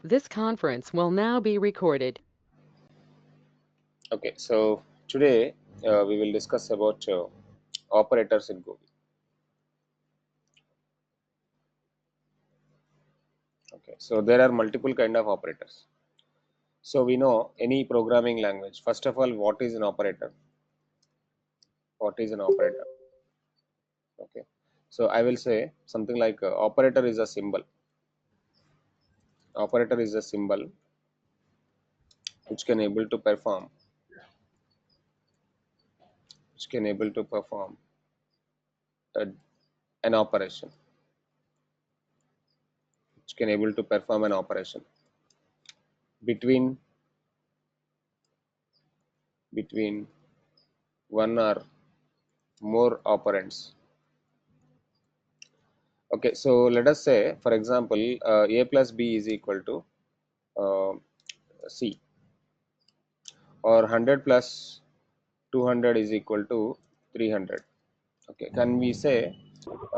This conference will now be recorded. Okay, so today we will discuss about operators in Groovy. Okay, so there are multiple kind of operators. So we know any programming language. First of all, what is an operator? What is an operator? Okay, so I will say something like operator is a symbol. Operator is a symbol which can able to perform, which can able to perform a, an operation, which can able to perform an operation between one or more operands. Okay, so let us say, for example, a plus b is equal to uh, c, or 100 plus 200 is equal to 300. Okay, can we say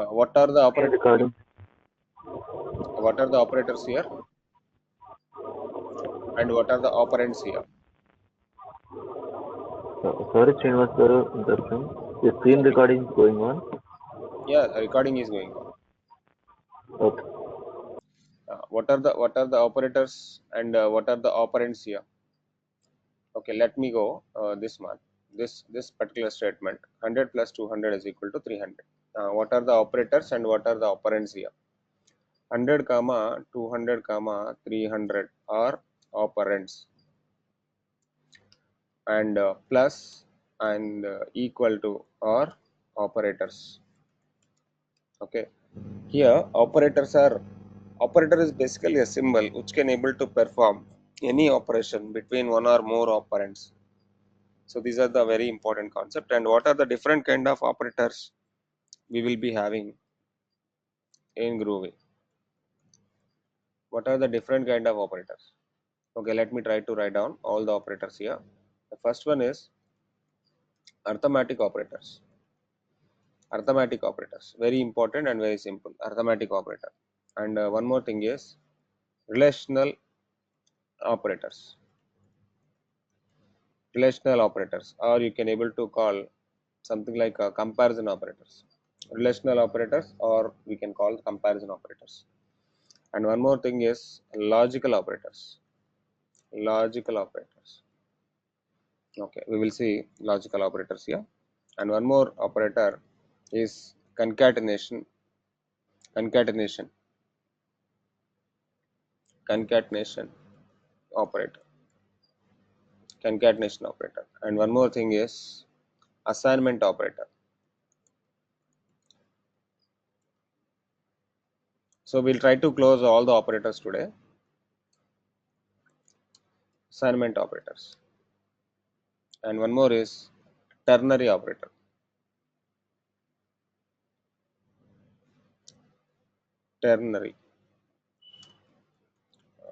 what are the operators? Recording. What are the operators here, and what are the operands here? Sorry, Srinivas Garu, interrupting. The screen Okay, recording is going on. yeah, recording is going on. Okay. What are the operators, and what are the operands here? Okay, let me go this one. This particular statement, 100 plus 200 is equal to 300. What are the operators and what are the operands here? 100 comma 200 comma 300 are operands, and plus and equal to are operators. Okay, here operator is basically a symbol which can able to perform any operation between one or more operands. So these are the very important concept. And what are the different kind of operators we will be having in Groovy? What are the different kind of operators? Okay, let me try to write down all the operators here. The first one is arithmetic operators. Arithmetic operators, very important and very simple. Arithmetic operator. And one more thing is relational operators. Relational operators, or you can able to call something like comparison operators. Relational operators, or we can call comparison operators. And one more thing is logical operators. Logical operators. Okay, we will see logical operators here. And one more operator is concatenation. Concatenation. Concatenation operator. Concatenation operator. And one more thing is assignment operator. So we'll try to close all the operators today. Assignment operators. And one more is ternary operator. Ternary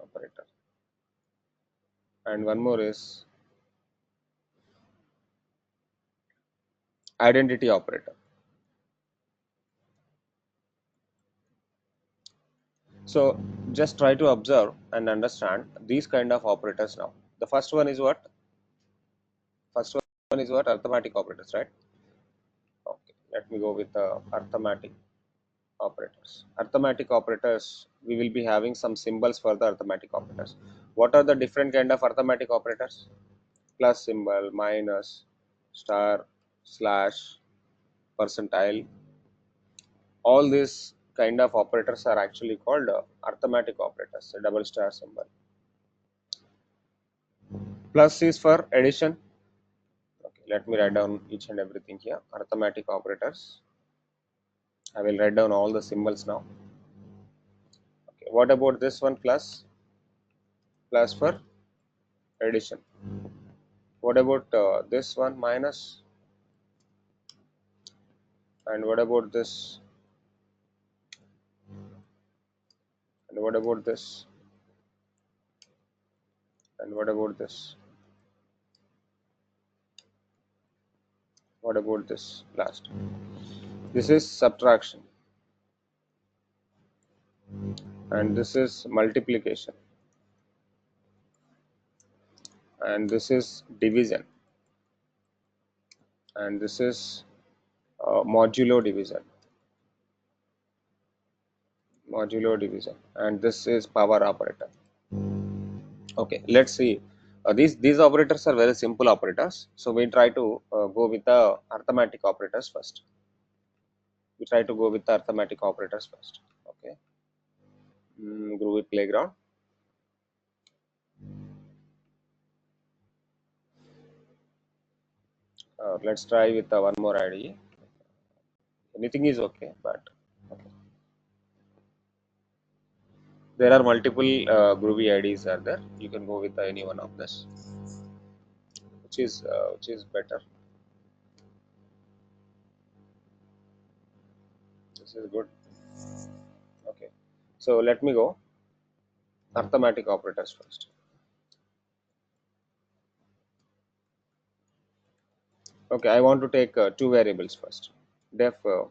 operator. And one more is identity operator. So just try to observe and understand these kind of operators now. The first one is what? First one is what? Arithmetic operators, right? Okay, let me go with arithmetic operators. Arithmetic operators, we will be having some symbols for the arithmetic operators. What are the different kind of arithmetic operators? Plus symbol, minus, star, slash, percentile. All these kind of operators are actually called arithmetic operators, a double star symbol. Plus is for addition. Okay, let me write down each and everything here. Arithmetic operators. I will write down all the symbols now. Okay, what about this one? Plus? Plus for addition. What about this one? Minus. And what about this? And what about this? And what about this? What about this last? This is subtraction, and this is multiplication. and this is division, and this is modulo division, and this is power operator. Okay, let's see. These operators are very simple operators, so we try to go with the arithmetic operators first. Okay, Groovy playground. Let's try with one more IDE. Anything is okay, but okay. There are multiple Groovy IDs are there. You can go with any one of this, which is better. This is good. Okay, so let me go arithmetic operators first. Okay, I want to take two variables first. Def a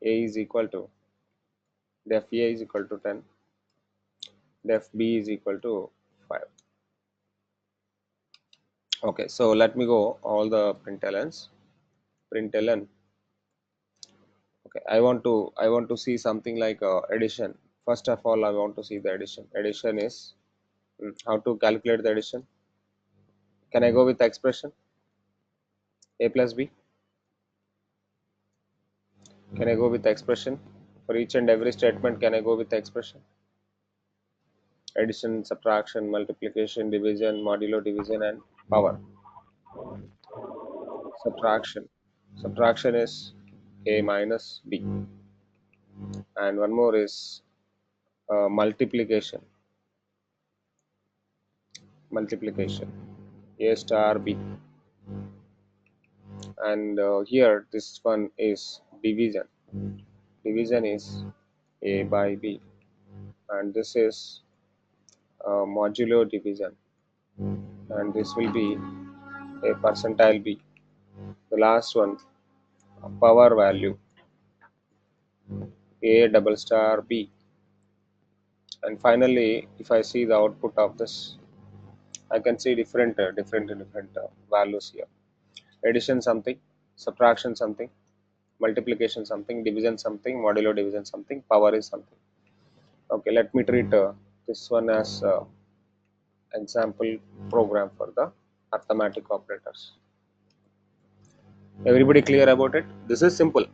is equal to def a is equal to 10, def b is equal to 5. Okay, so let me go all the printlns. Println. Okay, I want to see something like addition. First of all, I want to see the addition. Addition is how to calculate the addition. Can I go with the expression a plus b? Can I go with the expression for each and every statement? Can I go with the expression? Addition, subtraction, multiplication, division, modulo division, and power. Subtraction is a minus b, and one more is multiplication a star b, and here this one is division is a by b, and this is modulo division, and this will be a percentile b. The last one, power value a double star b, and finally if I see the output of this, I can see different values here. Addition something, subtraction something, multiplication something, division something, modulo division something, power is something. Okay, let me treat this one as example program for the arithmetic operators. Everybody clear about it? This is simple.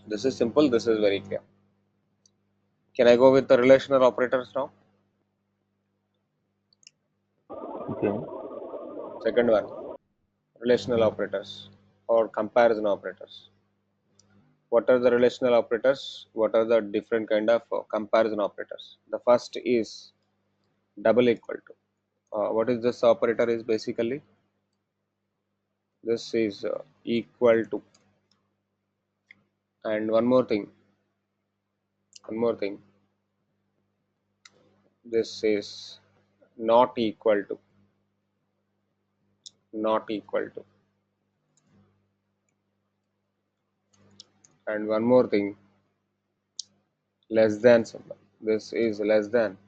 This is very clear. Can I go with the relational operators now? Okay. Second one, relational operators or comparison operators. What are the relational operators? What are the different kind of comparison operators? The first is double equal to. What is this operator is basically? This is equal to, and one more thing, this is not equal to, and one more thing, less than symbol. This is less than,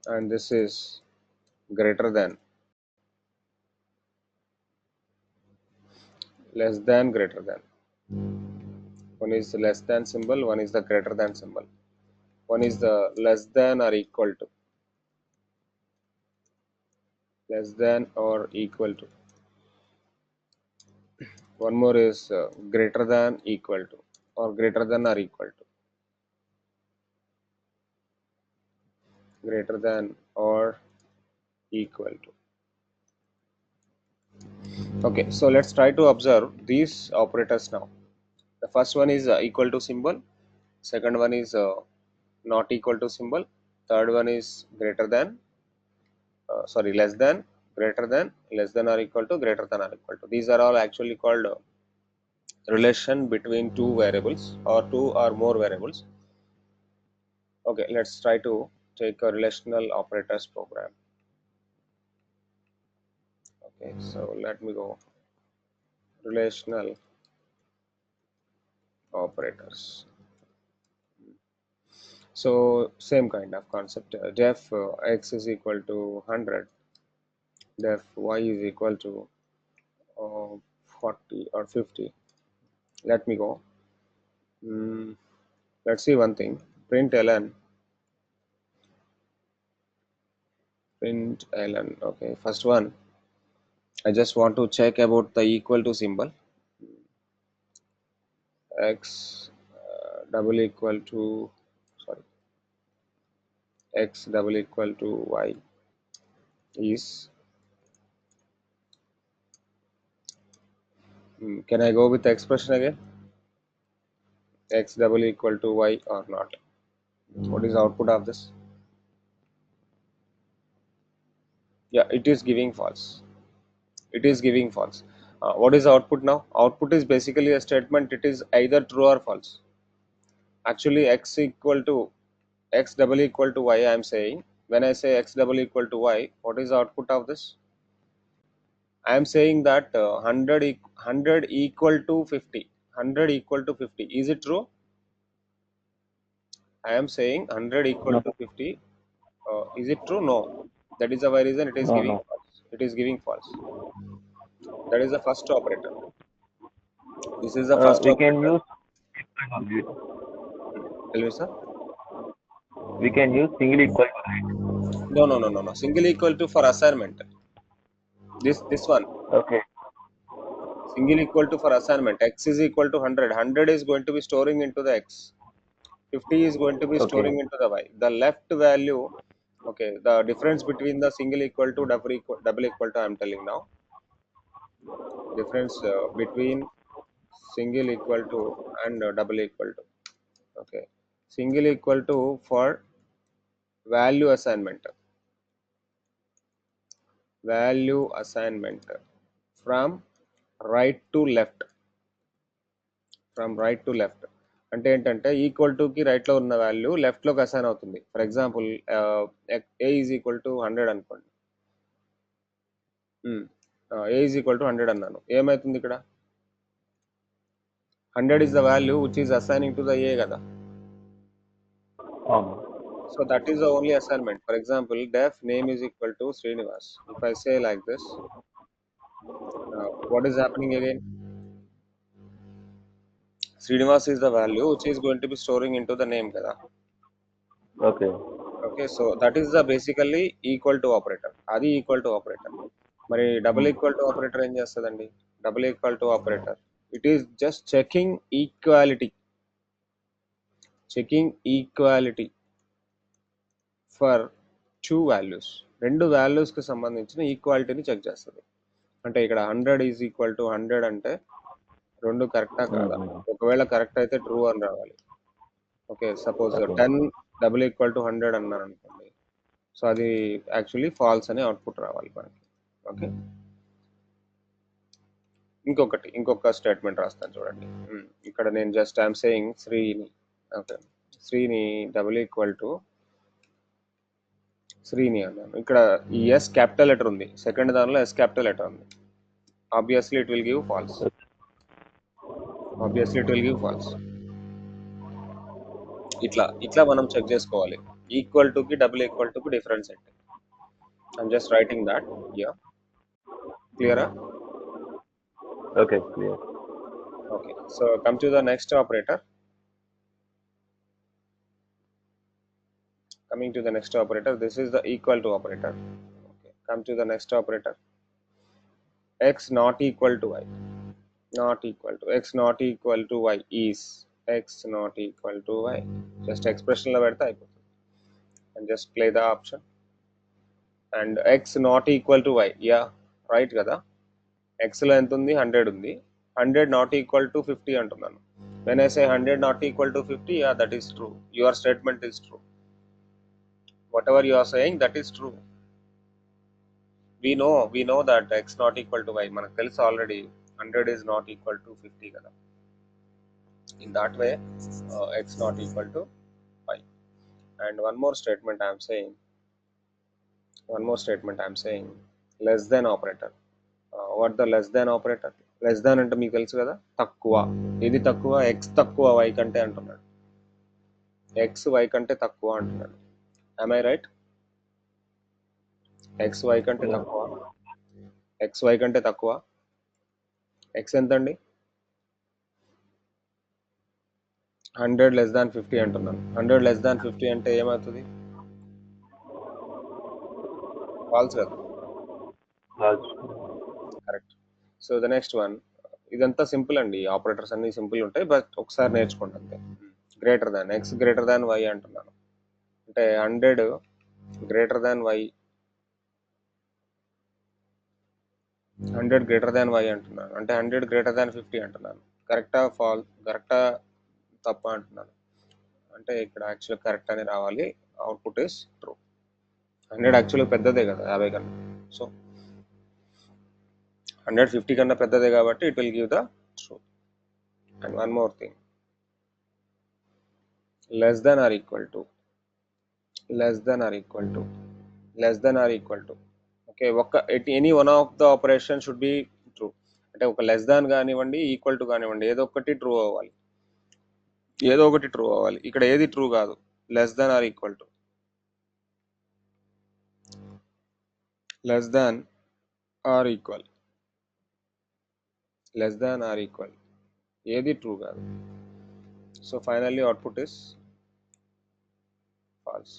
and this is greater than. Less than, greater than. One is the less than symbol, one is the greater than symbol. One is the less than or equal to. Less than or equal to. One more is greater than, equal to, or greater than or equal to. Greater than or equal to. Okay, so let's try to observe these operators now. The first one is equal to symbol, second one is not equal to symbol, third one is greater than, less than, greater than, less than or equal to, greater than or equal to. These are all actually called relation between two variables or two or more variables. Okay, let's try to take a relational operators program. Okay, so let me go relational operators. So same kind of concept. Def x is equal to 100, def y is equal to 40 or 50. Let me go. Let's see one thing. Println. Okay, first one, I just want to check about the equal to symbol. X double equal to, sorry, x double equal to y is, can I go with the expression again? X double equal to y or not? What is the output of this? Yeah, it is giving false. It is giving false. What is the output now? Output is basically a statement. It is either true or false. Actually, x double equal to y, I am saying. When I say x double equal to y, what is the output of this? I am saying that 100 equal to 50. 100 equal to 50. Is it true? I am saying 100 equal No, to 50. Is it true? No. That is the why reason it is no, giving no. false. It is giving false. That is the first operator. This is the first We can operator. use Tell me, sir. we can use single equal. No. Single equal to for assignment. This one. Okay. Single equal to for assignment. X is equal to 100. 100 is going to be storing into the x. 50 is going to be Okay. storing into the y. The left value, okay, the difference between the single equal to double equal to, I am telling now. Difference between single equal to and double equal to. Okay. Single equal to for value assignment. Value assignment from right to left. From right to left. అంటే ఏంటంటే equal కి రైట్లో ఉన్న value లెఫ్ట్లోకి assign అవుతుంది. For example A is equal to 100 అనుకోండి. ఏ is equal to 100 అన్నాను. ఏమవుతుంది ఇక్కడ? 100 is the value which is assigning to the a కదా. So that is the only assignment. For example, def name is equal to Srinivas. If I say like this, what is happening again? Srinivas is the value which is going to be storing into the name kada. Okay. Okay, so that is the basically equal to operator. Adi equal to operator. మరి double equal to operator ఏం చేస్తుందండి? Double equal to operator, it is just checking equality for two values. రెండు వాల్యూస్కి సంబంధించిన ఈక్వాలిటీని check చేస్తుంది. అంటే ఇక్కడ 100 is equal to 100 అంటే రెండు కరెక్టా కాదా? ఒకవేళ కరెక్ట్ అయితే ట్రూ అని రావాలి. Okay, suppose 10 double equal to 100 అన్నారు అనుకోండి, సో అది యాక్చువల్లీ ఫాల్స్ అనే అవుట్పుట్ రావాలి మనకి. ఓకే, ఇంకొక స్టేట్మెంట్ రాస్తాను చూడండి. ఇక్కడ నేను just I'm saying Srini. Okay, Srini double equal to Srini అన్నాను. ఇక్కడ ఈ ఎస్ క్యాపిటల్ లెటర్ ఉంది, సెకండ్ దానిలో ఎస్ క్యాపిటల్ లెటర్ ఉంది. Obviously it will give false. ఇట్లా మనం చెక్ చేసుకోవాలి ఈక్వల్ టు కి డబుల్ ఈక్వల్ టు కి డిఫరెన్స్ ఏంటి. I'm just writing that. Yeah, క్లియరా? Okay, clear. Okay, so come to the next operator. Coming to the next operator, this is the equal to operator. Okay, come to the next operator. X not equal to y. X not equal to y is x not equal to y. Just expression lo pedta ayipotundi. And just play the option. And x not equal to y. Yeah, right kada. X lo ఎంత ఉంది? 100 ఉంది. 100 not equal to 50 అంటున్నాను. When I say 100 not equal to 50, yeah, that is true. Your statement is true. Whatever you are saying, that is true. We know that x not equal to y. మనకు తెలుసు already 100 is not equal to 50 కదా. In that way, x not equal to y. And one more statement I am saying, less than operator. What the less than operator? Less than అంటే మీకు తెలుసు కదా, తక్కువ. ఏది తక్కువ? x తక్కువ y కంటే అంటున్నాడు. x y కంటే తక్కువ అంటున్నాడు. am I right? x y కంటే తక్కువ, x y కంటే తక్కువ. x ఎంత అండి? 100 less than 50 అంటున్నాను. 100 less than 50 అంటే ఏమవుతుంది? ఫాల్స్ కదా. Correct. So the next one, ఇదంతా సింపుల్ అండి, ఆపరేటర్స్ అన్ని సింపుల్ ఉంటాయి, బట్ ఒకసారి నేర్చుకోండి అంతే. Greater than, x greater than y అంటున్నాను అంటే 100 greater than y, 100 greater than y అంటున్నాను అంటే 100 గ్రేటర్ దాన్ 50 అంటున్నాను. కరెక్టా కరెక్టా తప్ప అంటున్నాను అంటే ఇక్కడ యాక్చువల్ కరెక్ట్ అని రావాలి. Output is true. 100 యాక్చువల్గా పెద్దదే కదా 50 కన్నా. సో 150 కన్నా పెద్దదే కాబట్టి it will give the true. And one more thing, less than or equal to, less than or equal to, less than or equal to. Okay, any one of the operation should be true. అంటే ఒక less than కానివ్వండి, equal to కానివ్వండి, ఏదో ఒకటి true అవ్వాలి, ఏదో ఒకటి true అవ్వాలి. ఇక్కడ ఏది ట్రూ కాదు. Less than or equal to, less than or equal, less than or equal, ఏది ట్రూ కాదు. So finally output is false.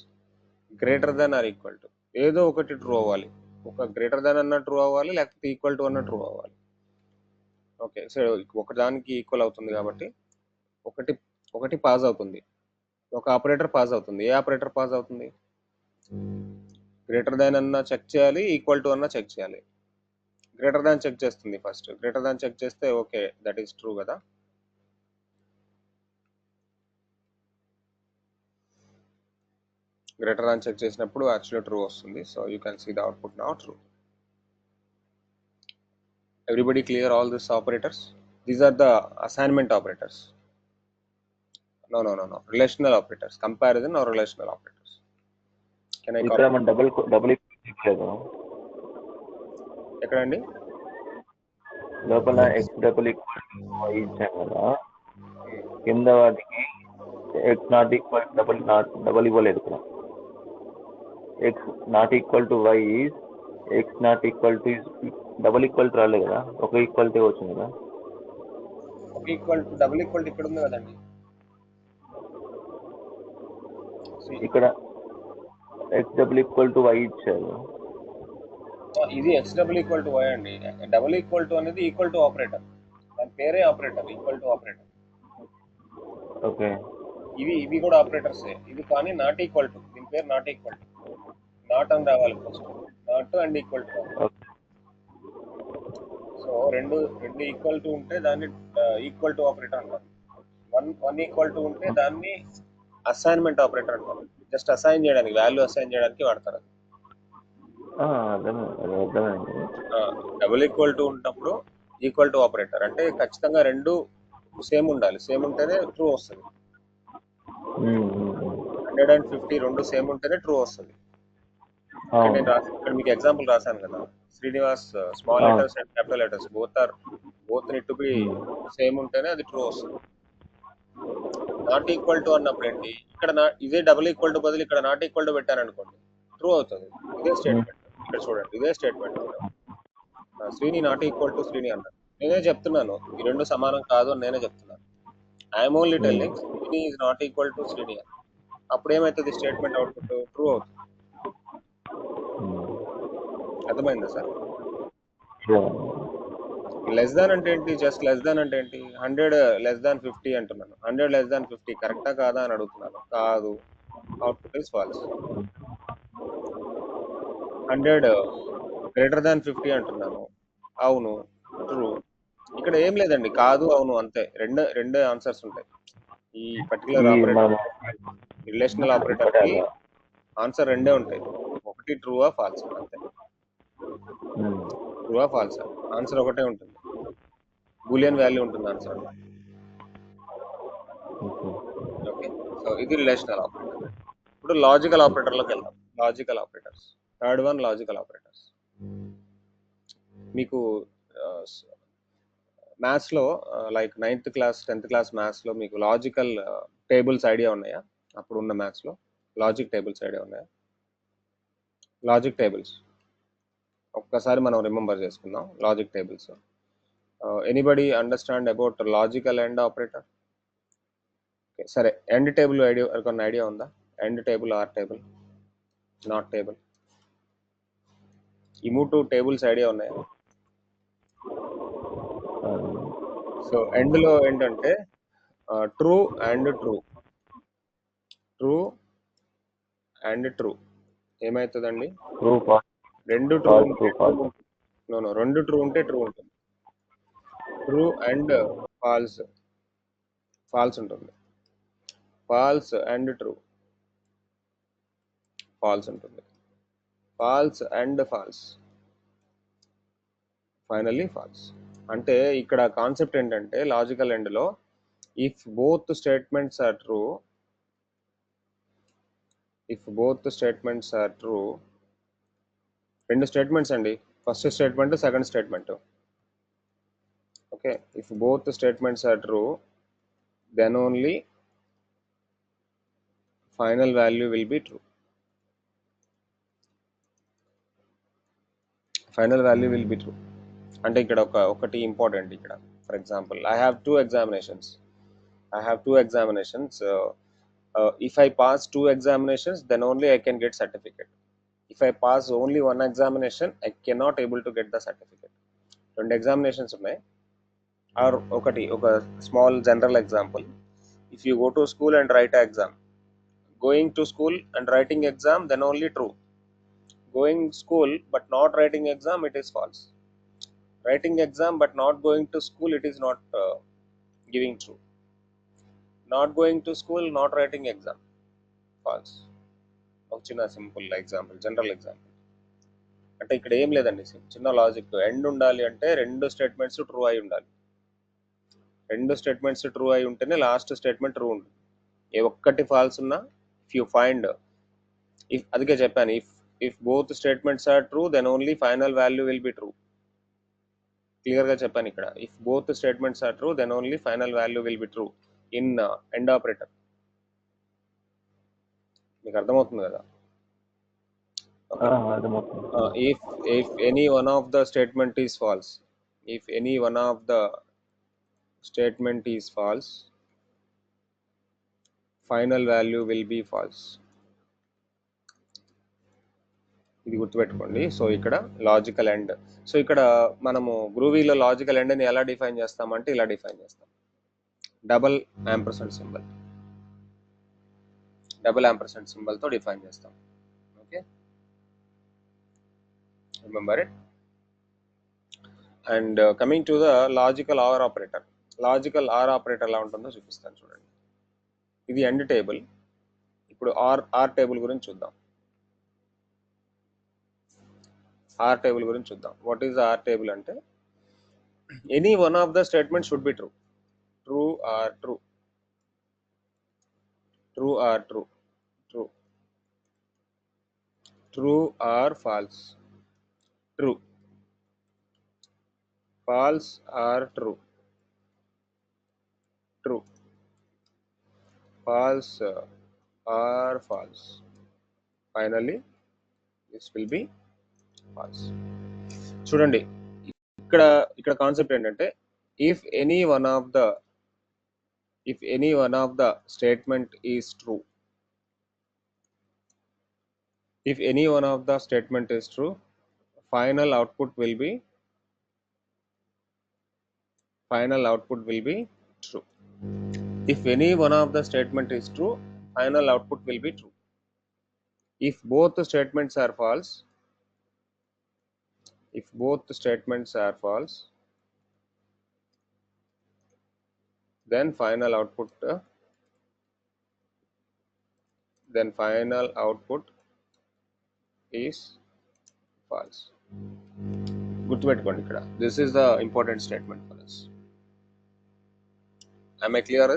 Greater than or equal to, ఏదో ఒకటి ట్రూ అవ్వాలి. ఒక గ్రేటర్ దాన్ అన్న ట్రూ అవ్వాలి, లేకపోతే ఈక్వల్ టు అన్న ట్రూ అవ్వాలి. ఓకే, సో ఒకదానికి ఈక్వల్ అవుతుంది కాబట్టి ఒకటి ఒకటి పాస్ అవుతుంది, ఒక ఆపరేటర్ పాస్ అవుతుంది. ఏ ఆపరేటర్ పాస్ అవుతుంది? గ్రేటర్ దాన్ అన్న చెక్ చేయాలి, ఈక్వల్ టు అన్న చెక్ చేయాలి. గ్రేటర్ దాన్ చెక్ చేస్తుంది ఫస్ట్. గ్రేటర్ దాన్ చెక్ చేస్తే ఓకే, దట్ ఈస్ ట్రూ కదా. గ్రేటర్ దాన్ చెక్ చేసినప్పుడు యాక్చువల్లీ ట్రూ వస్తుంది. So you can see the output now true. Everybody clear all these operators? These are the assignment operators. No. Relational operators. Comparison or relational operators. Can I ఇక్కడ మనం double ఇవ్వలేదు ఎక్కడండి? లోపల X double equal ఇచ్చాం కదా, కింద వాటికి X not equal double ఇవ్వలేదు. ఇక్కడ x not equal to y is x not equal to double equal to రాలేదు కదా, ఒక ఈక్వాలిటీ వచ్చింది కదా. ఒక equal to double equal to ఇక్కడ ఉంది కదండి. ఇక్కడ x double equal to y ఇచ్చారు. ఇది x double equal to y అండి. డబుల్ ఈక్వల్ టు అనేది ఈక్వల్ టు ఆపరేటర్, దాని పేరే operator, equal to operator. Okay, ఇవి కూడా ఆపరేటర్సే. ఇది కానీ నాట్ ఈక్వల్ టు, దీని పేరు నాట్ ఈక్వల్ టు. నాట్ అని రావాలి first, not and equal to. So రెండు ఈక్వల్ టు ఉంటే దాన్ని ఈక్వల్ టు ఆపరేటర్ అంటారు. వన్ ఈక్వల్ టు ఉంటే దాన్ని అసైన్మెంట్ ఆపరేటర్ అంటారు. జస్ట్ అసైన్ చేయడానికి, వాల్యూ అసైన్ చేయడానికి వాడతారు. డబుల్ ఈక్వల్ టు ఉన్నప్పుడు ఈక్వల్ టు ఆపరేటర్ అంటే ఖచ్చితంగా రెండు సేమ్ ఉండాలి. సేమ్ ఉంటేనే ట్రూ వస్తుంది. 150 రెండు సేమ్ ఉంటేనే ట్రూ వస్తుంది. నేను ఇక్కడ మీకు ఎగ్జాంపుల్ రాశాను కదా, Srinivas small letters and capital letters both need to be same ఉంటేనే అది ట్రూ వస్తుంది. నాట్ ఈక్వల్ టు అన్నప్పుడు ఏంటి, ఇక్కడ ఇదే డబుల్ ఈక్వల్ టు బదులు ఇక్కడ నాట్ ఈక్వల్ టు పెట్టాను అనుకోండి, ట్రూ అవుతుంది. ఇదే స్టేట్మెంట్ ఇక్కడ చూడండి, ఇదే statement. Srini not equal to Srini అన్నాడు. నేనే చెప్తున్నాను ఈ రెండు సమానం కాదు అని నేనే చెప్తున్నాను. I'm only telling Srini is not equal to Srini అని. అప్పుడు ఏమవుతుంది, స్టేట్మెంట్ అవుట్పుట్ ట్రూ అవుతుంది. అర్థమైందా సార్? లెస్ దాన్ అంటే ఏంటి? జస్ట్ లెస్ దాన్ అంటే ఏంటి? 100 లెస్ దాన్ 50 అంటున్నాను. 100 లెస్ దాన్ 50 కరెక్టా కాదా అని అడుగుతున్నాను. కాదు, అవుట్పుట్ ఇస్ ఫాల్స్. 100 గ్రేటర్ దాన్ 50 అంటున్నాను. అవును, ట్రూ. ఇక్కడ ఏం లేదండి, కాదు అవును అంతే. రెండు ఆన్సర్స్ ఉంటాయి. ఈ పర్టికులర్ ఆపరేటర్, రిలేషనల్ ఆపరేటర్ కి ఆన్సర్ రెండే ఉంటాయి, ఒకటి ట్రూవా ఫాల్స్ అంతే. ట్రూవా ఫాల్స్ ఆన్సర్ ఒకటే ఉంటుంది, బూలియన్ వాల్యూ ఉంటుంది ఆన్సర్ అన్నమాట. ఓకే, సో ఇది రిలేషనల్ ఆపరేటర్. ఇప్పుడు లాజికల్ ఆపరేటర్లోకి వెళ్దాం. Logical operators, third one logical operators. మీకు మ్యాథ్స్లో like 9th class 10th class మ్యాథ్స్లో మీకు లాజికల్ టేబుల్స్ ఐడియా ఉన్నాయా? అప్పుడు ఉన్న మ్యాథ్స్లో లాజిక్ టేబుల్స్ ఐడియా ఉన్నాయా? లాజిక్ టేబుల్స్ ఒక్కసారి మనం రిమెంబర్ చేసుకుందాం. Logic tables, anybody understand about logical and operator? సరే, ఎండ్ టేబుల్ ఐడియా కొన్ని ఐడియా ఉందా? End table, are table, not table, ఈ 2 టేబుల్స్ ఐడియా ఉన్నాయా? సో ఎండ్లో ఏంటంటే true and true, true and true ఏమవుతుందండి? ట్రూ ఫాల్స్, రెండు ట్రూ ఫాల్స్ ఉంటే ట్రూ ఫాల్స్. నో రెండు ట్రూ ఉంటే ట్రూ ఉంటుంది. ట్రూ అండ్ ఫాల్స్, ఫాల్స్ ఉంటుంది. ఫాల్స్ అండ్ ట్రూ, ఫాల్స్ ఉంటుంది. False and false, finally false. అంటే ఇక్కడ కాన్సెప్ట్ ఏంటంటే లాజికల్ ఎండ్లో if both statements are true, if both statements are true, రెండు స్టేట్మెంట్స్ అండి, first statement, second statement. Okay, if both statements are true, then only final value will be true. Final value will be true. అంటే ఇక్కడ ఒకటి important ఇక్కడ. For example, I have two examinations. If I pass 2 examinations, then only I can get certificate. If I pass only 1 examination, I cannot able to get the certificate. 2 examinations ఉన్నాయి. Or ఒక small general example. If you go to school and write an exam, going to school and writing exam, then only true. Going school but not writing exam, it is false. Writing exam but not going to school, it is not giving true. Not going to school, not writing exam, false. ఒక చిన్న simple example, general example. అంటే ఇక్కడ ఏం లేదండి, చిన్న logic. End ఉండాలి అంటే రెండు స్టేట్మెంట్స్ ట్రూ అయి ఉండాలి. రెండు స్టేట్మెంట్స్ ట్రూ అయి ఉంటేనే లాస్ట్ స్టేట్మెంట్ ట్రూ ఉంటుంది. ఏ ఒక్కటి ఫాల్స్ ఉన్నా, ఇఫ్ యూ ఫైండ్, ఇఫ్, అందుకే చెప్పాను, if both statements are true, then only final value will be true. క్లియర్గా చెప్పాను ఇక్కడ. If both statements are true, then only final value will be true in and operator. మీకు అర్థమవుతుంది కదా? If any one of the statement is false, if any one of the statement is false, final value will be false. ఇది గుర్తుపెట్టుకోండి. So ఇక్కడ logical end. So ఇక్కడ మనము గ్రూవీలో logical ఎండ్ని ఎలా define చేస్తామంటే ఇలా డిఫైన్ చేస్తాం. Double ampersand symbol, double ampersand సింబల్తో డిఫైన్ చేస్తాం. Okay, remember it. And coming to the logical or operator. Logical or operator ఎలా ఉంటుందో చూపిస్తాను చూడండి. ఇది ఎండ్ టేబుల్. ఇప్పుడు ఆర్ టేబుల్ గురించి చూద్దాం. ఆర్ టేబుల్ గురించి చూద్దాం. వాట్ ఈస్ ఆర్ టేబుల్ అంటే, any one of the statement should be true. True or true, true or true, true, true or false, true, false or true, true, false are false, finally this will be false. చూడండి, ఇక్కడ concept ఏంటంటే, if any one of the statement is true, if any one of the statement is true, final output will be true. If any one of the statement is true, final output will be true. If both the statements are false, then final output is false. గుర్తుపెట్టుకోండి ఇక్కడ. This is the important statement for us. Am I clear?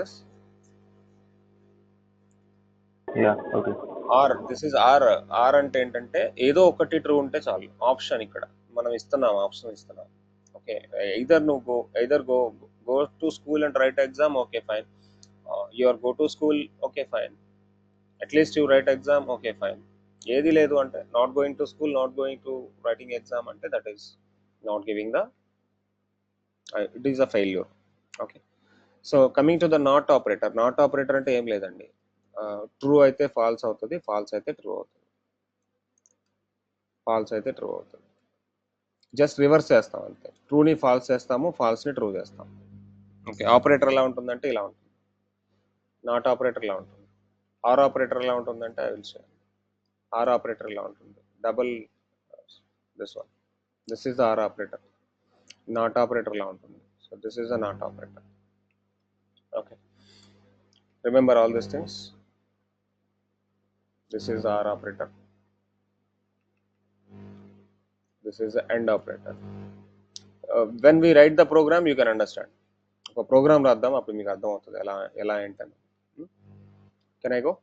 Yeah, okay. Or, this is or. Or అంటే ఏంటంటే ఏదో ఒకటి true ఉంటే చాలు. Option ఇక్కడ మనం ఇస్తున్నాం, ఆప్షన్ ఇస్తున్నాం. Okay, either go to school and write exam, okay fine. You are go to school, okay fine. At least you write exam, okay fine. ఏది లేదు అంటే not going to school, not going to writing exam అంటే that is not giving the, it is a failure. Okay, so coming to the not operator. Not operator అంటే ఏం లేదండి, true అయితే falls అవుతుంది, falls అయితే ట్రూ అవుతుంది, falls అయితే true అవుతుంది. జస్ట్ రివర్స్ చేస్తాం అంతే, ట్రూని ఫాల్స్ చేస్తాము, ఫాల్స్ని ట్రూ చేస్తాం. ఓకే, ఆపరేటర్ ఎలా ఉంటుందంటే ఇలా ఉంటుంది, నాట్ ఆపరేటర్ ఇలా ఉంటుంది. ఆర్ ఆపరేటర్ ఎలా ఉంటుందంటే I will say, or operator ఇలా ఉంటుంది, double this one, this is the or operator. Not operator ఇలా ఉంటుంది, so this is the not operator. Okay, remember all these things. This is the R operator, this is the AND operator. When we write the program you can understand. ఒక programme రాద్దాం, అప్పుడు మీకు అర్థం అవుతుంది ఎలా ఎలా ఏంటని. Can I go?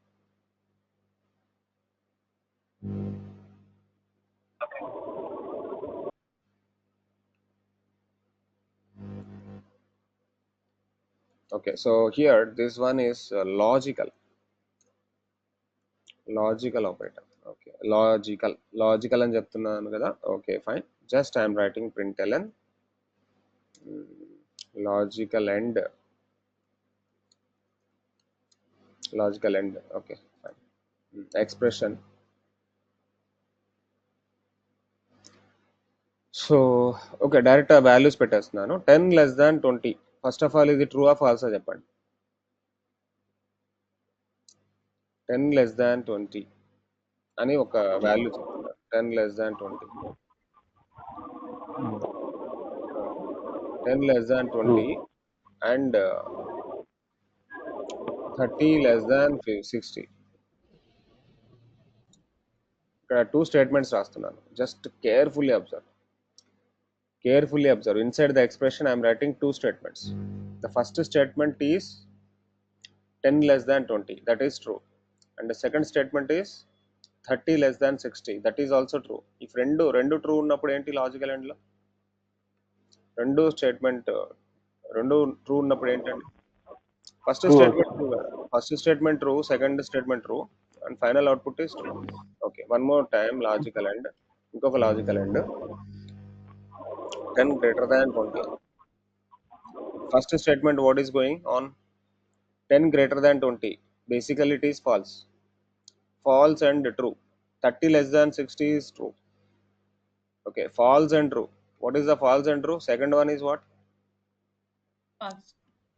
Okay, so here this one is logical operator. Okay, logical అని చెప్తున్నాను కదా. Okay fine, just I am writing println logical end. Okay fine. Expression. So okay, direct values పెట్టేస్తున్నాను. 10 less than 20, first of all ఇది true ఆ ఫాల్సా చెప్పండి. 10 less than 20 అని ఒక value చెప్తున్నారు. 10 less than 20, 10 less than 20 and 30 less than 60. ఇక్కడ 2 statements రాస్తున్నాను, just carefully observe. Inside the expression I am writing 2 statements. The first statement is 10 less than 20, that is true, and the second statement is 30 less than 60, that is also true. If రెండు true ఉన్నప్పుడు ఏంటి logical end లో? రెండు true ఉన్నప్పుడు ఏంటండి? First statement true, second statement true, and final output is true. Okay, one more time logical end. ఇంకొక logical end 10 greater than 20. First statement what is going on? 10 greater than 20, basically it is false and true. 30 less than 60 is true. Okay, false and true. What is the false and true? Second one is what?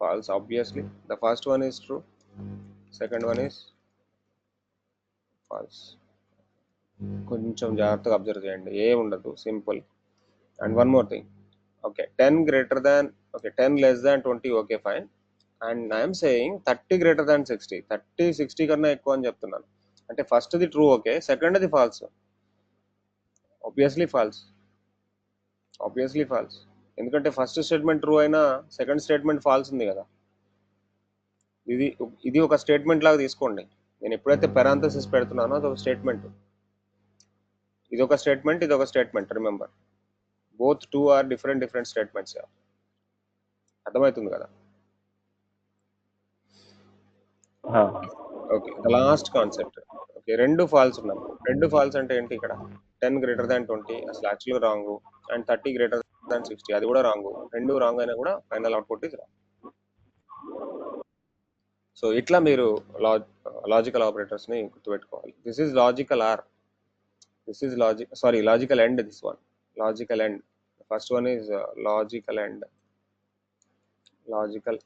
False, obviously. The first one is true, second one is false. కొంచెం జాగ్రత్తగా observe చేయండి, ఏం ఉండదు, simple. And one more thing. Okay, 10 greater than, okay, 10 less than 20, okay fine, and I am saying 30 greater than 60. 30 60 కన్నా ఎక్కువ అని చెప్తున్నాను అంటే first the true, okay, second the false. Obviously false, ఎందుకంటే ఫస్ట్ స్టేట్మెంట్ ట్రూ అయినా second statement false ఉంది కదా. ఇది ఒక స్టేట్మెంట్ లాగా తీసుకోండి. నేను ఎప్పుడైతే పెరాంథసిస్ పెడుతున్నానో అది ఒక స్టేట్మెంట్, ఇది ఒక statement. Remember, both two are different statements. అర్థమవుతుంది కదా? Okay, the last concept. Okay, రెండు ఫాల్స్ ఉన్నాము. రెండు ఫాల్స్ అంటే ఏంటి? ఇక్కడ 10 greater than 20 అసలు యాక్చువల్గా రాంగ్, అండ్ 30 greater than 60 అది కూడా రాంగ్. రెండు రాంగ్ అయినా కూడా final output is wrong. So ఇట్లా మీరు లాజికల్ ఆపరేటర్స్ ని గుర్తుపెట్టుకోవాలి. This is logical are, logical end. This one logical end. First one is logical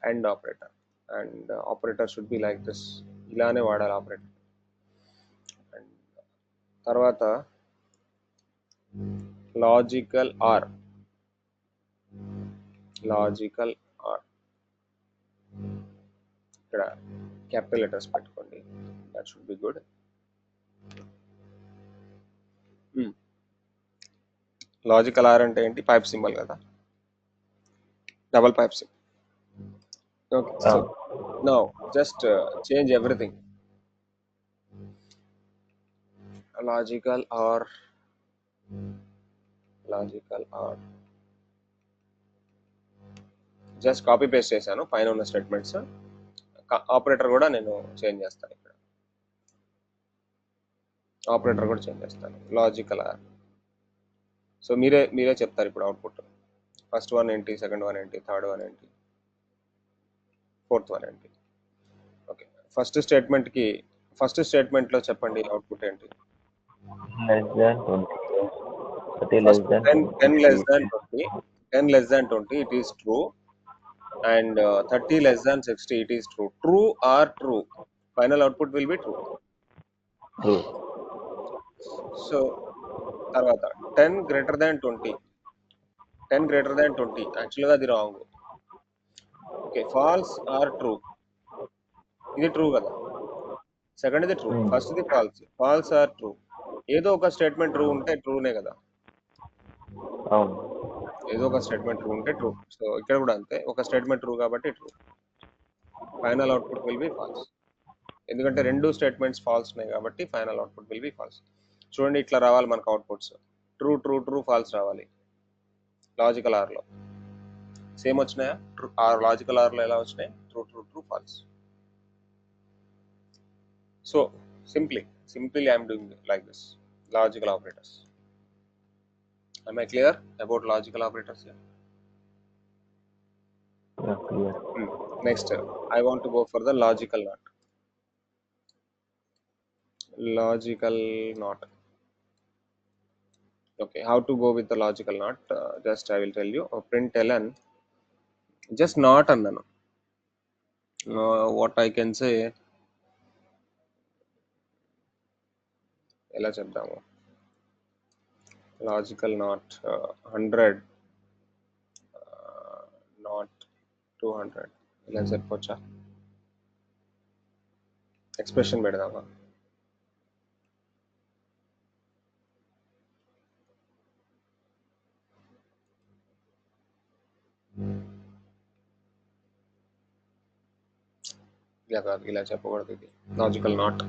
end operator, and operator should be like this. ఇలానే వాడాలి operator. And తర్వాత logical are. ఇక్కడ capital letters పెట్టుకోండి, that should be good. Logical are అంటే ఏంటి? Pipe symbol కదా, double pipe symbol. Okay, so now just change everything. Logical are just copy paste చేశాను పైన ఉన్న స్టేట్మెంట్స్. ఆపరేటర్ కూడా నేను చేంజ్ చేస్తాను ఇక్కడ. ఆపరేటర్ కూడా చేంజ్ చేస్తాను. Logical are. సో మీరే చెప్తారు ఇప్పుడు అవుట్పుట్. ఫస్ట్ వన్ ఏంటి, సెకండ్ వన్ ఏంటి, థర్డ్ వన్ ఏంటి, ఫోర్త్ వన్ ఏంటి. ఓకే, ఫస్ట్ స్టేట్మెంట్లో చెప్పండి అవుట్పుట్ ఏంటి. less than 20, 30 less first than 10 less 20. than 20, 10 less than 20 it is true, and 30 less than 60 it is true. True or true, final output will be true. True. So తర్వాత 10 greater than 20, 10 greater than 20 యాక్చువల్గా అది wrong. Okay, false or true, ఇది true కదా. Second ఇది true, first ఇది false. False or true, ఏదో ఒక statement true ఉంటే ట్రూనే కదా. అవును. ఏదో ఒక స్టేట్మెంట్ ట్రూ ఉంటే ట్రూ. సో ఇక్కడ కూడా అంతే, ఒక స్టేట్మెంట్ ట్రూ కాబట్టి true. Final output will be false, ఎందుకంటే రెండు స్టేట్మెంట్స్ ఫాల్స్ ఉన్నాయి కాబట్టి final output will be false. చూడండి, ఇట్లా రావాలి మనకు outputs. True true true false రావాలి. లాజికల్ ఆర్లో సేమ్ వచ్చినాయా? లాజికల్ ఆర్లో ఎలా వచ్చినాయి? True true true false. So simply I am doing like this. Logical operators. Am I clear about logical operators here? Yeah, clear. Next, I want to go for the logical not. Logical not. Okay, how to go with the logical not? Just I will tell you. Println just not annanu. What I can say, ఎలా చెప్దాము, logical not 100 not 200 ఇలా చెప్పొచ్చా? Expression పెడదామా? ఇలా కాదు, ఇలా చెప్పకూడదు. ఇది logical not.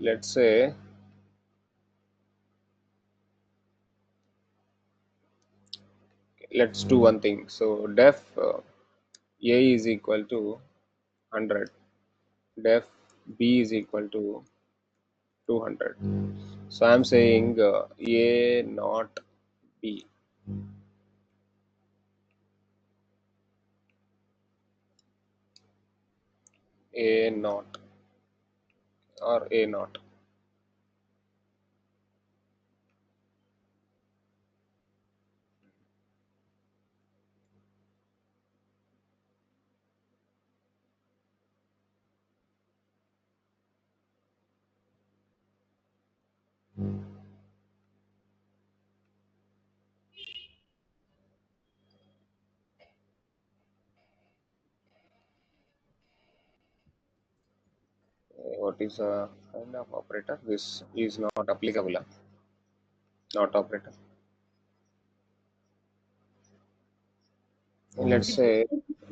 Let's say let's do one thing. So def a is equal to 100, def b is equal to 200. So I'm saying a not b. A not or a not. What is a kind of operator? This is not applicable. Not operator. Let's say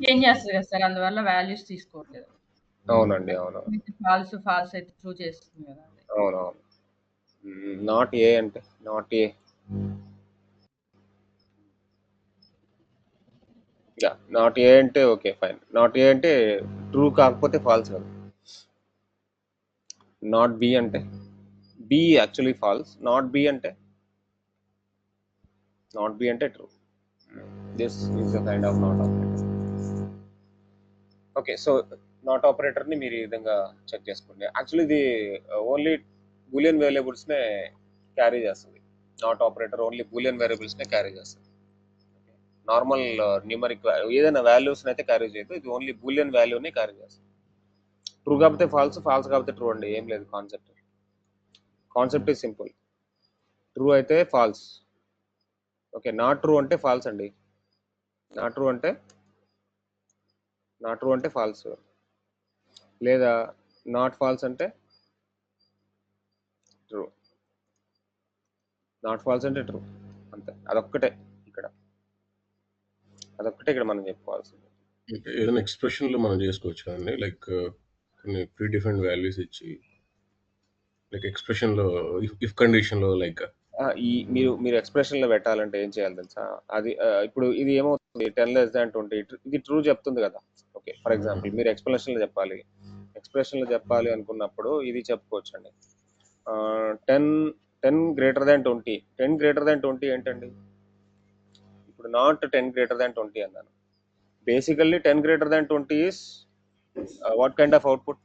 change చేస్తుంది కదా sir, అందువల్ల values తీసుకోవట్లేదు. అవునండి, అవును, falls అయితే true చేస్తుంది కదా. అవునవును. నాట్ ఏ అంటే నాట్ ఏ, నాట్ ఏ అంటే ఓకే ఫైన్. నాట్ ఏ అంటే ట్రూ కాకపోతే ఫాల్స్ కదా. నాట్ బి అంటే B actually false, not B అంటే true. This is a kind of not operator. Okay, so not ఆపరేటర్ని మీరు ఈ విధంగా చెక్ చేసుకోండి. యాక్చువల్లీ ఇది ఓన్లీ బూలియన్ వేరియబుల్స్నే క్యారీ చేస్తుంది. నాట్ ఆపరేటర్ ఓన్లీ బూలియన్ వేరియబుల్స్నే క్యారీ చేస్తుంది. నార్మల్ న్యూమరిక్ ఏదైనా వాల్యూస్ని అయితే క్యారీ చేయదు. ఇది ఓన్లీ బూలియన్ వాల్యూని క్యారీ చేస్తుంది. ట్రూ కాకపోతే ఫాల్స్, ఫాల్స్ కాకపోతే ట్రూ అండి, ఏం లేదు. Concept is simple. ట్రూ అయితే ఫాల్స్, ఓకే. నాట్ ట్రూ అంటే ఫాల్స్ అండి. నాట్ ట్రూ అంటే ఫాల్స్, లేదా నాట్ ఫాల్స్ అంటే ట్రూ. నాట్ ఫాల్స్ అంటే ట్రూ, అంతే. అదొక్కటే ఇక్కడ మనం చెప్పుకోవాల్సింది. ఏదైనా ఎక్స్ప్రెషన్లో మనం చేసుకోవచ్చు కదండి, లైక్ కొన్ని ప్రీ డిఫైన్డ్ వాల్యూస్ ఇచ్చి లైక్ ఎక్స్ప్రెషన్లో ఇఫ్ కండిషన్లో లైక్ ఈ మీరు ఎక్స్ప్రెషన్లో పెట్టాలంటే ఏం చేయాలి తెలుసా? అది ఇప్పుడు ఇది ఏమవుతుంది 10 <20 ఇది ట్రూ చెప్తుంది కదా. ఓకే, ఫర్ ఎగ్జాంపుల్ మీరు ఎక్స్ప్రెషన్లో చెప్పాలి అనుకున్నప్పుడు ఇది చెప్పుకోవచ్చు అండి. 10 greater than 20 ఏంటండి? ఇప్పుడు నాట్ 10 greater than 20 అన్నాను. Basically 10 greater than 20 is what kind of output?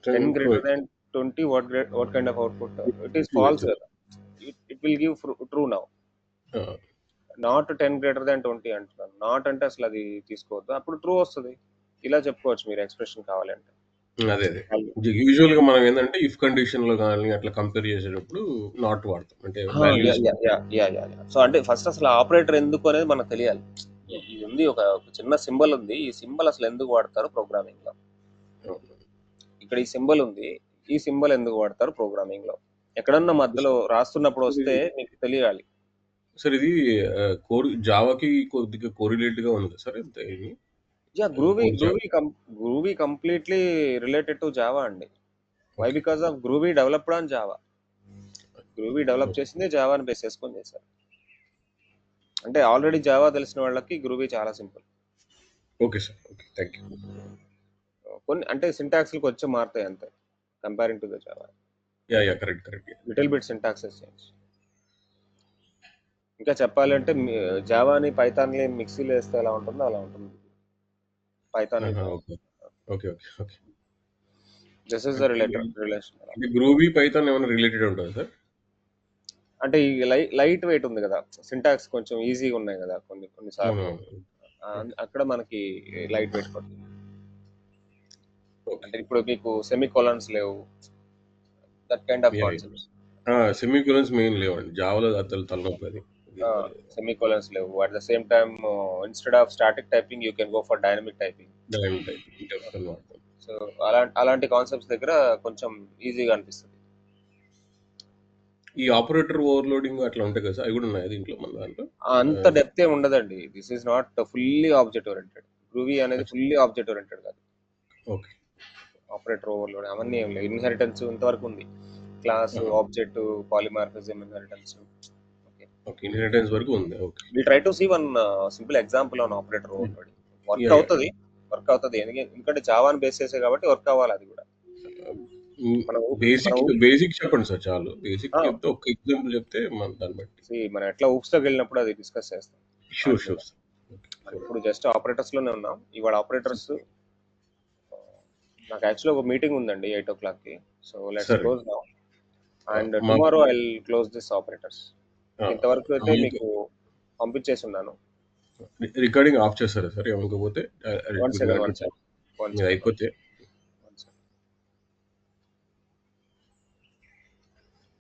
10 greater than 20 what kind of output? It is false. It will give true now. Not 10 greater than 20 అంటున్నాను. నాట్ అంటే అసలు అది తీసుకోవద్దు, అప్పుడు true వస్తుంది. ఇలా చెప్పుకోవచ్చు మీరు ఎక్స్ప్రెషన్ కావాలంటే. అదే యూజువల్గా మనం ఏంటంటే ఇఫ్ కండిషన్లో కానీ అట్లా కంపేర్ చేసేటప్పుడు నాట్ వాడతాం అంటే సో అంటే ఫస్ట్ అసలు ఆపరేటర్ ఎందుకు అనేది మనకు తెలియాలి. ఇది ఉంది, ఒక చిన్న సింబల్ ఉంది. ఈ సింబల్ అసలు ఎందుకు వాడతారు ప్రోగ్రామింగ్ లో? ఇక్కడ ఈ సింబల్ ఉంది, ఈ సింబల్ ఎందుకు వాడతారు ప్రోగ్రామింగ్ లో? ఎక్కడన్నా మధ్యలో రాస్తున్నప్పుడు వస్తే మీకు తెలియాలి. సార్ ఇది జావాకి కొద్దిగా కోరిలేట్ గా ఉంది sir. Groovy completely related to Java అండి. Why? Because of Groovy developed on Java. Groovy develop చేసింది జావాని బేస్ చేసుకొని చేశారు. అంటే ఆల్రెడీ జావా తెలిసిన వాళ్ళకి గ్రూవీ చాలా simple. Okay sir, okay, thank you. కొన్ని అంటే సింటాక్స్లు కొంచెం మారుతాయి అంతే comparing to the Java. Correct. Little bit syntaxes change. ఇంకా చెప్పాలంటే జావాని పైథాన్ని మిక్సీలో వేస్తే ఎలా ఉంటుందో అలా ఉంటుంది Python. Okay. This is the relation. Groovy Python ఏమైనా రిలేటెడ్ ఉంటుందా సార్? అంటే ఈ లైట్ వెయిట్ ఉంది కదా, సింటాక్స్ కొంచెం ఈజీగా ఉన్నాయి కదా కొన్నిసార్లు. అక్కడ మనకి లైట్ వెయిట్ పడుతుంది. అంటే ఇప్పుడు మీకు సెమీకోలన్స్ లేవు, that kind of concepts. Semicolons main లేవండి జావాలో, తలనొప్పి. సెమీకోలన్స్ లేవు. At the same time instead of static typing you can go for dynamic typing. So అలాంటి కాన్సెప్ట్స్ దగ్గర కొంచెం ఈజీగా అనిపిస్తుంది. ఈ ఆపరేటర్ ఓవర్లోడింగ్ అట్లా ఉంటాయి కదా సార్, అవి కూడా ఉన్నాయి దీంట్లో మన దాంట్లో? అంత డెప్త్ ఏమి ఉండదండి. This is not fully object oriented. Groovy అనేది ఫుల్లీ ఆబ్జెక్ట్ ఓరియంటెడ్ కాదు. ఓకే. ఆపరేటర్ ఓవర్లోడ్ అవన్నీ ఏం లేదు. ఇన్హెరిటెన్స్ ఇంతవరకు ఉంది. Class, object, polymorphism, inheritance. Okay, inheritance వరకు ఉంది. Okay. We try to see one simple example on operator overloading. Work అవుతుంది ఎందుకంటే జావాని బేస్ చేసే కాబట్టి వర్క్ అవ్వాలి. అది కూడా బేసిక్ చెప్పండి సార్, చాలు. బేసిక్ చెప్తే ఒక ఎగ్జాంపుల్ చెప్తే దాన్ని బట్టి మనం ఎట్లా ఊప్స్లోకి వెళ్ళినప్పుడు అది డిస్కస్ చేస్తాం. షూర్. ఇప్పుడు జస్ట్ ఆపరేటర్స్ లోనే ఉన్నాం. ఇవాళ ఆపరేటర్స్ నాకు యాక్చువల్లీ ఒక మీటింగ్ ఉందండి 8 o'clock కి. So let's close now and tomorrow I will close this operators. ఇంతవరకు అయితే మీకు పంపించేసి ఉన్నాను. రికార్డింగ్ ఆఫ్ చేస్తారా సార్? ఏమనుకోకపోతే అయిపోతే